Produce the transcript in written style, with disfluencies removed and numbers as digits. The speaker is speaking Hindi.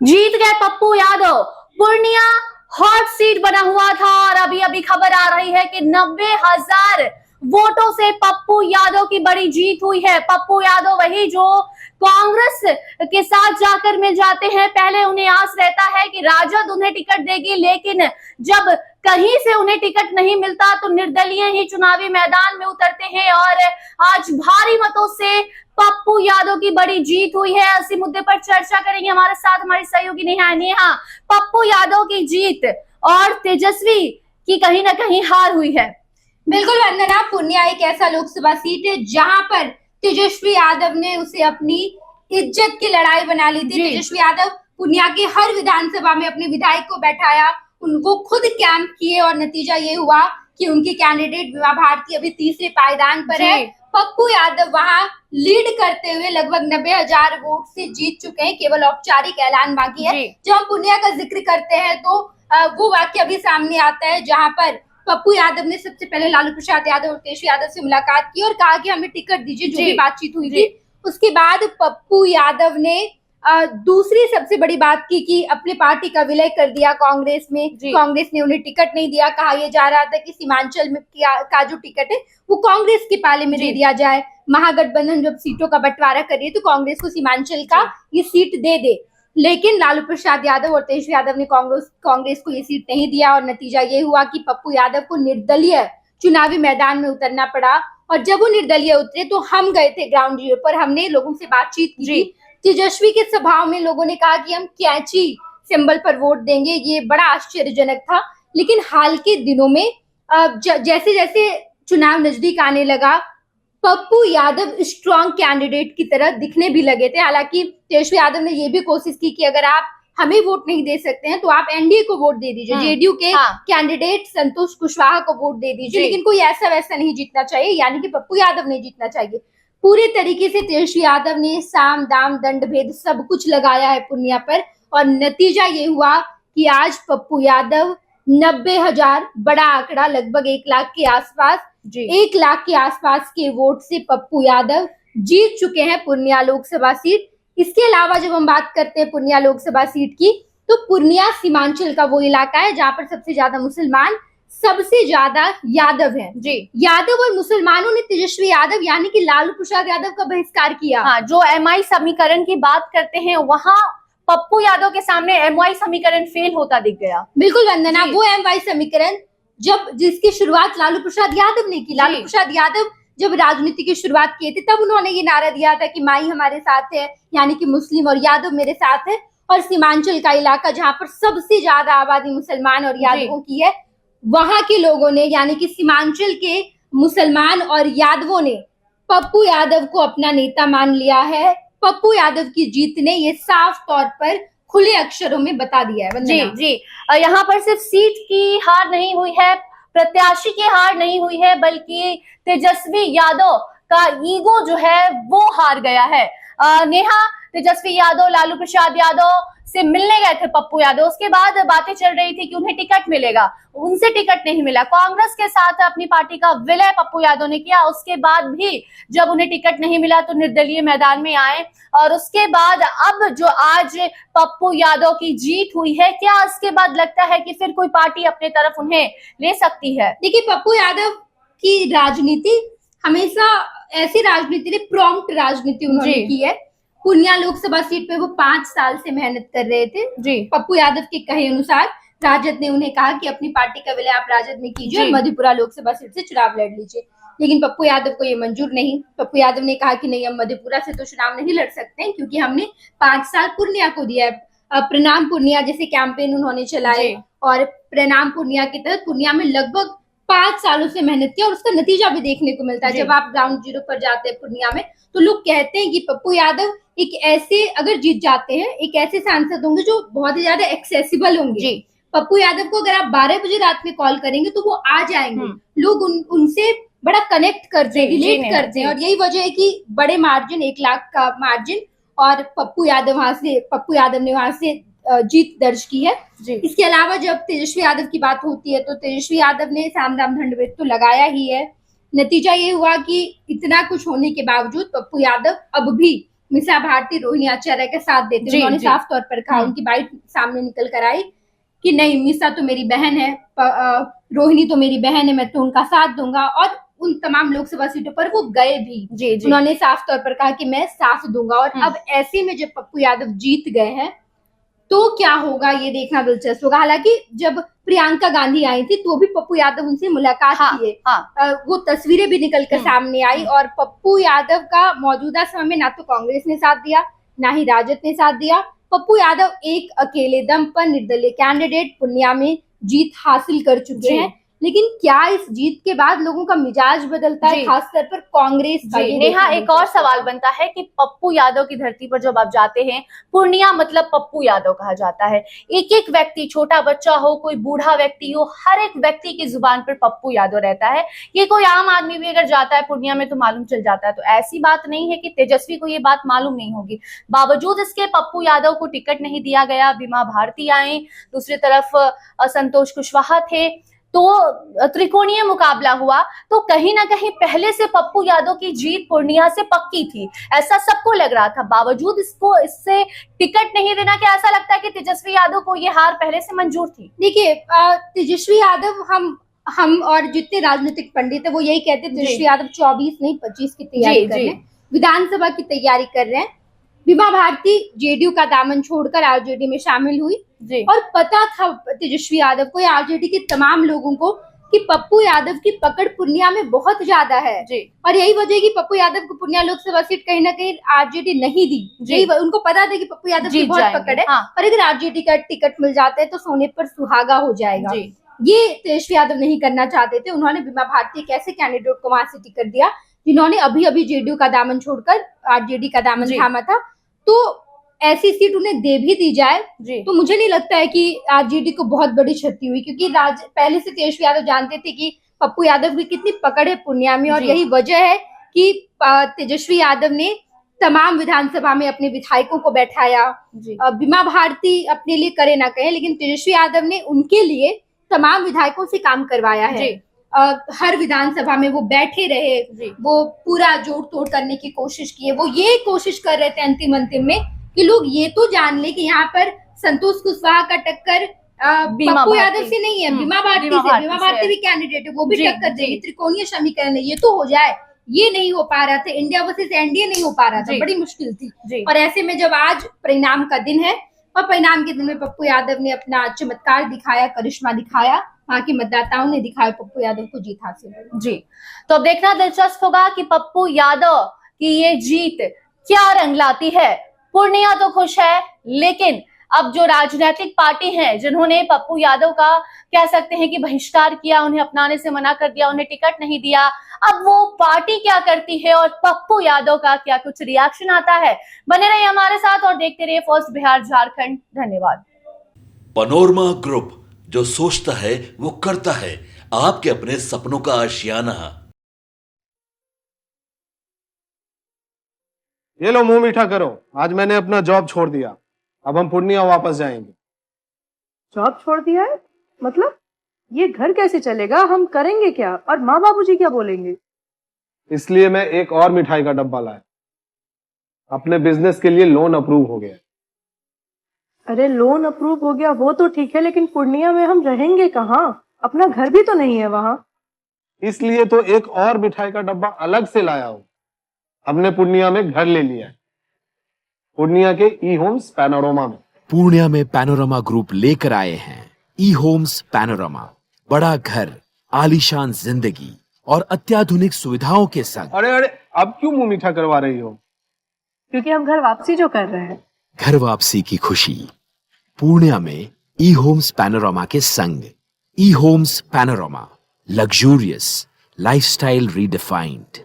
जीत गए पप्पू यादव। पूर्णिया हॉट सीट बना हुआ था और अभी अभी खबर आ रही है कि 90,000 वोटों से पप्पू यादव की बड़ी जीत हुई है। पप्पू यादव वही जो कांग्रेस के साथ जाकर मिल जाते हैं। पहले उन्हें आस रहता है कि राजद उन्हें टिकट देगी, लेकिन जब कहीं से उन्हें टिकट नहीं मिलता तो निर्दलीय ही चुनावी मैदान में उतरते हैं और आज भारी मतों से पप्पू यादव की बड़ी जीत हुई है। इसी मुद्दे पर चर्चा करेंगे, हमारे साथ हमारी सहयोगी नेहा। पप्पू यादव की जीत और तेजस्वी की कहीं ना कहीं हार हुई है। बिल्कुल वंदना, पूर्णिया एक ऐसा लोकसभा सीट है जहां पर तेजस्वी यादव ने उसे अपनी इज्जत की लड़ाई बना ली थी। तेजस्वी यादव पूर्णिया के हर विधानसभा में अपने विधायक को बैठाया, वो खुद कैंप किए और नतीजा ये हुआ कि उनकी कैंडिडेट विभा भारती अभी तीसरे पायदान पर है। पप्पू यादव वहां लीड करते हुए लगभग 90,000 वोट से जीत चुके हैं। केवल औपचारिक ऐलान बाकी है। जब हम पूर्णिया का जिक्र करते हैं तो वो वाक्य अभी सामने आता है जहां पर पप्पू यादव ने सबसे पहले लालू प्रसाद यादव और तेजस्वी यादव से मुलाकात की और कहा कि हमें टिकट दीजिए, जो भी बातचीत हुई थी। उसके बाद पप्पू यादव ने दूसरी सबसे बड़ी बात की कि अपनी पार्टी का विलय कर दिया कांग्रेस में। कांग्रेस ने उन्हें टिकट नहीं दिया। कहा यह जा रहा था कि सीमांचल में का जो टिकट है वो कांग्रेस के पाले में दे दिया जाए। महागठबंधन जब सीटों का बंटवारा करिए तो कांग्रेस को सीमांचल का ये सीट दे दे, लेकिन लालू प्रसाद यादव और तेजस्वी यादव ने कांग्रेस को ये सीट नहीं दिया और नतीजा ये हुआ कि पप्पू यादव को निर्दलीय चुनावी मैदान में उतरना पड़ा। और जब वो निर्दलीय उतरे तो हम गए थे ग्राउंड जीरो पर, हमने लोगों से बातचीत की। तेजस्वी के सभाओं में लोगों ने कहा कि हम कैंची सिंबल पर वोट देंगे, ये बड़ा आश्चर्यजनक था। लेकिन हाल के दिनों में जैसे जैसे चुनाव नजदीक आने लगा, पप्पू यादव स्ट्रॉन्ग कैंडिडेट की तरह दिखने भी लगे थे। हालांकि तेजस्वी यादव ने यह भी कोशिश की कि अगर आप हमें वोट नहीं दे सकते हैं तो आप एनडीए को वोट दे दीजिए, जेडीयू के कैंडिडेट संतोष कुशवाहा को वोट दे दीजिए, लेकिन कोई ऐसा वैसा नहीं जीतना चाहिए, यानी कि पप्पू यादव नहीं जीतना चाहिए। पूरे तरीके से तेजस्वी यादव ने साम दाम दंड भेद सब कुछ लगाया है पूर्णिया पर और नतीजा ये हुआ कि आज पप्पू यादव 90,000, बड़ा आंकड़ा, लगभग 1 लाख के आसपास, 1 लाख के आसपास के वोट से पप्पू यादव जीत चुके हैं पूर्णिया लोकसभा सीट। इसके अलावा जब हम बात करते हैं पूर्णिया लोकसभा सीट की, तो पूर्णिया सीमांचल का वो इलाका है जहां पर सबसे ज्यादा मुसलमान, सबसे ज्यादा यादव हैं। यादव और मुसलमानों ने तेजस्वी यादव यानी कि लालू प्रसाद यादव का बहिष्कार किया। जो एमआई समीकरण की बात करते हैं वहां पप्पू यादव के सामने एमवाई समीकरण फेल होता दिख गया। बिल्कुल वंदना, वो एमवाई समीकरण जिसकी शुरुआत लालू प्रसाद यादव ने की। लालू प्रसाद यादव जब राजनीति की शुरुआत किए थे तब उन्होंने ये नारा दिया था कि माई हमारे साथ है, यानी कि मुस्लिम, और यादव मेरे साथ है। और सीमांचल का इलाका जहां पर सबसे ज्यादा आबादी मुसलमान और यादवों की है, वहां के लोगों ने यानी कि सीमांचल के मुसलमान और यादवों ने पप्पू यादव को अपना नेता मान लिया है। पप्पू यादव की जीत ने ये साफ तौर पर खुले अक्षरों में बता दिया है। यहाँ पर सिर्फ सीट की हार नहीं हुई है, प्रत्याशी की हार नहीं हुई है, बल्कि तेजस्वी यादव का ईगो जो है वो हार गया है। नेहा, तेजस्वी यादव लालू प्रसाद यादव से मिलने गए थे पप्पू यादव, उसके बाद बातें चल रही थी कि उन्हें टिकट मिलेगा, उनसे टिकट नहीं मिला। कांग्रेस के साथ अपनी पार्टी का विलय पप्पू यादव ने किया, उसके बाद भी जब उन्हें टिकट नहीं मिला तो निर्दलीय मैदान में आए और उसके बाद अब जो आज पप्पू यादव की जीत हुई है, क्या इसके बाद लगता है कि फिर कोई पार्टी अपने तरफ उन्हें ले सकती है? देखिए, पप्पू यादव की राजनीति हमेशा ऐसी राजनीति ने प्रॉम्प्ट राजनीति उन्होंने की है। पूर्णिया लोकसभा सीट पे वो 5 साल से मेहनत कर रहे थे। पप्पू यादव के कहे अनुसार राजद ने उन्हें कहा कि अपनी पार्टी का विलय आप राजद में कीजिए और मधेपुरा लोकसभा सीट से चुनाव लड़ लीजिए, लेकिन पप्पू यादव को ये मंजूर नहीं। पप्पू यादव ने कहा कि नहीं, हम मधेपुरा से तो चुनाव नहीं लड़ सकते हैं क्योंकि हमने 5 साल पूर्णिया को दिया है। प्रणाम पूर्णिया जैसे कैंपेन उन्होंने चलाए और प्रणाम पूर्णिया के तहत पूर्णिया में लगभग 5 सालों से मेहनत किया और उसका नतीजा भी देखने को मिलता है। जब आप ग्राउंड जीरो पर जाते हैं पूर्णिया में तो लोग कहते हैं कि पप्पू यादव एक ऐसे, अगर जीत जाते हैं, एक ऐसे सांसद होंगे जो बहुत ही ज्यादा एक्सेसिबल होंगे। पप्पू यादव को अगर आप 12 बजे रात में कॉल करेंगे तो वो आ जाएंगे। लोग उनसे बड़ा कनेक्ट करते हैं, रिलेट करते हैं और यही वजह है कि बड़े मार्जिन, 1 लाख का मार्जिन, और पप्पू यादव ने वहां से जीत दर्ज की है। इसके अलावा जब तेजस्वी यादव की बात होती है तो तेजस्वी यादव ने साम दाम दंड भेद तो लगाया ही है। नतीजा ये हुआ कि इतना कुछ होने के बावजूद पप्पू यादव अब भी मिसा भारती रोहिणी आचार्य का साथ देते, जी, उन्होंने जी। साफ तौर पर कहा, उनकी बाइट सामने निकल कर आई कि नहीं, मिसा तो मेरी बहन है, रोहिणी तो मेरी बहन है, मैं तो उनका साथ दूंगा। और उन तमाम लोकसभा सीटों पर वो गए भी। जी, जी। उन्होंने साफ तौर पर कहा कि मैं साथ दूंगा। और अब ऐसे में जब पप्पू यादव जीत गए हैं तो क्या होगा ये देखना दिलचस्प होगा। हालांकि जब प्रियंका गांधी आई थी तो भी पप्पू यादव उनसे मुलाकात किए, वो तस्वीरें भी निकल कर सामने आई। और पप्पू यादव का मौजूदा समय में ना तो कांग्रेस ने साथ दिया, ना ही राजद ने साथ दिया। पप्पू यादव एक अकेले दम पर निर्दलीय कैंडिडेट पूर्णिया में जीत हासिल कर चुके हैं। लेकिन क्या इस जीत के बाद लोगों का मिजाज बदलता है, खासतौर पर कांग्रेस का? नेहा, एक और सवाल बनता है कि पप्पू यादव की धरती पर जब आप जाते हैं, पूर्णिया मतलब पप्पू यादव कहा जाता है। एक एक व्यक्ति, छोटा बच्चा हो, कोई बूढ़ा व्यक्ति हो, हर एक व्यक्ति की जुबान पर पप्पू यादव रहता है। ये कोई आम आदमी भी अगर जाता है पूर्णिया में तो मालूम चल जाता है। तो ऐसी बात नहीं है कि तेजस्वी को ये बात मालूम नहीं होगी। बावजूद इसके पप्पू यादव को टिकट नहीं दिया गया। बीमा भारती आए, दूसरी तरफ संतोष कुशवाहा थे, तो त्रिकोणीय मुकाबला हुआ। तो कहीं ना कहीं पहले से पप्पू यादव की जीत पूर्णिया से पक्की थी, ऐसा सबको लग रहा था। बावजूद इससे टिकट नहीं देना, क्या ऐसा लगता है कि तेजस्वी यादव को ये हार पहले से मंजूर थी? देखिए, तेजस्वी यादव, हम और जितने राजनीतिक पंडित है वो यही कहते हैं तेजस्वी यादव 24 नहीं 25 की तैयारी कर रहे हैं, विधानसभा की तैयारी कर रहे हैं। बीमा भारती जेडीयू का दामन छोड़कर आरजेडी में शामिल हुई और पता था तेजस्वी यादव को या आरजेडी के तमाम लोगों को कि पप्पू यादव की पकड़ पूर्णिया में बहुत ज्यादा है। और यही वजह है कि पप्पू यादव को पूर्णिया लोकसभा सीट कहीं ना कहीं आरजेडी नहीं दी। यही उनको पता था कि पप्पू यादव की बहुत पकड़ है, और अगर आरजेडी का टिकट मिल जाता है तो सोने पर सुहागा हो जाएगा। ये तेजस्वी यादव नहीं करना चाहते थे। उन्होंने बीमा भारती एक ऐसे कैंडिडेट को वहां से टिकट दिया जिन्होंने अभी अभी जेडीयू का दामन छोड़कर आरजेडी का दामन थामा था। तो ऐसी सीट उन्हें दे भी दी जाए तो मुझे नहीं लगता है कि आरजेडी को बहुत बड़ी क्षति हुई, क्योंकि पहले से तेजस्वी यादव जानते थे कि पप्पू यादव की कितनी पकड़ है पूर्णिया में। और यही वजह है कि तेजस्वी यादव ने तमाम विधानसभा में अपने विधायकों को बैठाया। बीमा भारती अपने लिए करे ना कहे, लेकिन तेजस्वी यादव ने उनके लिए तमाम विधायकों से काम करवाया है। हर विधानसभा में वो बैठे रहे, वो पूरा जोड़ तोड़ करने की कोशिश की है। वो ये कोशिश कर रहे थे अंतिम में कि लोग ये तो जान ले कि यहाँ पर संतोष कुशवाहा का टक्कर पप्पू यादव से नहीं है, बीमा भारती से। बीमा भारती भी कैंडिडेट है, वो भी टक्कर देगी। त्रिकोणीय समीकरण ये तो हो जाए, ये नहीं हो पा रहा था। इंडिया वर्सेस एनडीए नहीं हो पा रहा था, बड़ी मुश्किल थी। और ऐसे में जब आज परिणाम का दिन है और परिणाम के दिन में पप्पू यादव ने अपना चमत्कार दिखाया, करिश्मा दिखाया, वहाँ के मतदाताओं ने दिखाया, पप्पू यादव को जीत हासिल हुई। तो अब देखना दिलचस्प होगा कि पप्पू यादव की ये जीत क्या रंग लाती है। पूर्णिया तो खुश है, लेकिन अब जो राजनीतिक पार्टी हैं जिन्होंने पप्पू यादव का कह सकते हैं कि बहिष्कार किया, उन्हें अपनाने से मना कर दिया, उन्हें टिकट नहीं दिया, अब वो पार्टी क्या करती है और पप्पू यादव का क्या कुछ रिएक्शन आता है। बने रहिए हमारे साथ और देखते रहिए फर्स्ट बिहार झारखंड। धन्यवाद। पनोरमा ग्रुप, जो सोचता है वो करता है, आपके अपने सपनों का आशियाना। ये लो, मुंह मीठा करो। आज मैंने अपना जॉब छोड़ दिया, अब हम पूर्णिया वापस जाएंगे। जॉब छोड़ दिया है? मतलब ये घर कैसे चलेगा? हम करेंगे क्या? और माँ बाबूजी क्या बोलेंगे? इसलिए मैं एक और मिठाई का डब्बा लाया। अपने बिजनेस के लिए लोन अप्रूव हो गया। अरे लोन अप्रूव हो गया वो तो ठीक है, लेकिन पूर्णिया में हम रहेंगे कहाँ? अपना घर भी तो नहीं है वहां। इसलिए तो एक और मिठाई का डब्बा अलग से लाया हूं। हमने पूर्णिया में घर ले लिया है, पूर्णिया के ई होम्स पैनोरमा में। पूर्णिया में पैनोरमा ग्रुप लेकर आए हैं ई होम्स पैनोरमा। बड़ा घर, आलीशान जिंदगी और अत्याधुनिक सुविधाओं के संग। अरे अब क्यों मुंह मीठा करवा रही हो? क्योंकि हम घर वापसी जो कर रहे हैं। घर वापसी की खुशी पूर्णिया में ई होम्स पैनोरमा के संग। E homes panorama, luxurious lifestyle redefined.